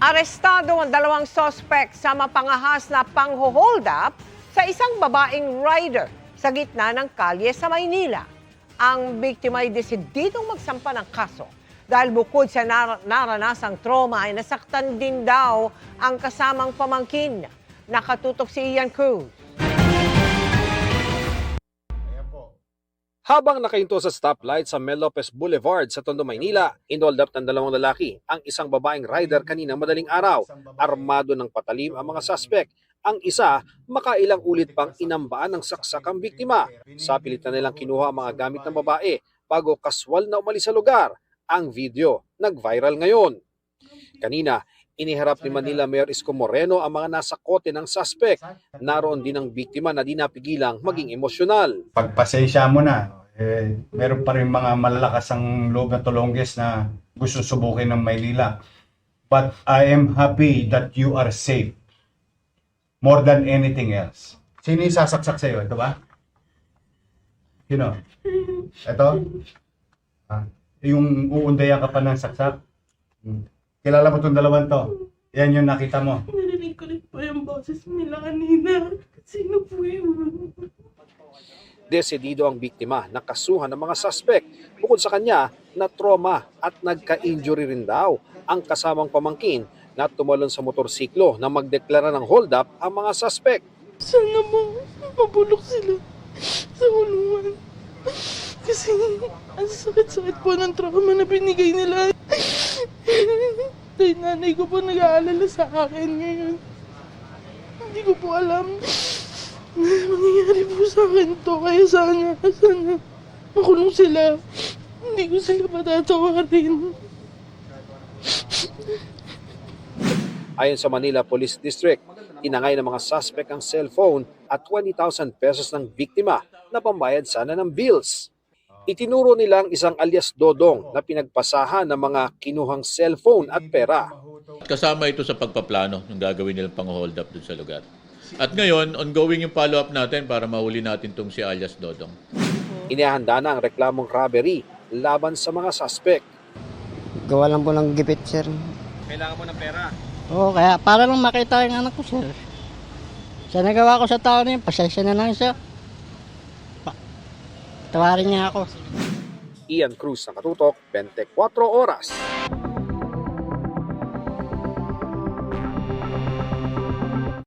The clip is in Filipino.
Arestado ang dalawang sospek sa mapangahas na pang-hold up sa isang babaeng rider sa gitna ng kalye sa Maynila. Ang biktima ay desididong magsampa ng kaso dahil bukod sa naranasang trauma ay nasaktan din daw ang kasamang pamangkin. Nakatutok si Ian Cruz. Habang nakahinto sa stoplight sa Mel Lopez Boulevard sa Tondo, Maynila, inold up ng dalawang lalaki ang isang babaeng rider kaninang madaling araw. Armado ng patalim ang mga suspect. Ang isa, makailang ulit pang inambaan ng saksak ang biktima. Sa pilitan nilang kinuha ang mga gamit ng babae bago kaswal na umalis sa lugar. Ang video nag-viral ngayon. Kanina, iniharap ni Manila Mayor Isko Moreno ang mga nasa kote ng suspect. Naroon din ang biktima na di napigilang maging emosyonal. Pagpasensya mo na, meron pa rin mga malalakas ang loob na tulongges na gusto subukin ng Maynila. But I am happy that you are safe. More than anything else. Sino yung sasaksak sa'yo? Ito ba? Sino? Ito? Yung uundayan ka pa ng saksak? Kilala mo itong dalawang to? Yan yung nakita mo. Narinig ko rin po yung boses nila kanina. Sino po yun? Desidido ang biktima na kasuhan ng mga suspect. Bukod sa kanya, na-trauma at nagka-injury rin daw ang kasamang pamangkin na tumalon sa motorsiklo na magdeklara ng hold-up ang mga suspect. Sana mo mabulok sila sa kulungan. Kasi ang sakit-sakit po ng trauma na binigay nila. Dahil nanay ko po nag-aalala sa akin ngayon. Hindi ko po alam na mangyayari po sa akin to. Kaya sana makulong sila. Hindi ko sila patatawarin. Ayon sa Manila Police District, inangay ng mga suspect ang cellphone at 20,000 pesos ng biktima na pambayad sana ng bills. Itinuro nila ang isang alias Dodong na pinagpasahan ng mga kinuhang cellphone at pera. Kasama ito sa pagpaplano ng gagawin nilang pang-hold up dun sa lugar. At ngayon, ongoing yung follow-up natin para mahuli natin itong si alias Dodong. Inihanda na ang reklamong robbery laban sa mga suspect. Gawa lang po ng gipit, sir. Kailangan mo ng pera. Oo, kaya para lang makita yung anak ko, sir. Sa nagawa ko sa tao na yun, pasensya na lang siya. Tawarin niya ako. Ian Cruz, Nakatutok, 24 Oras.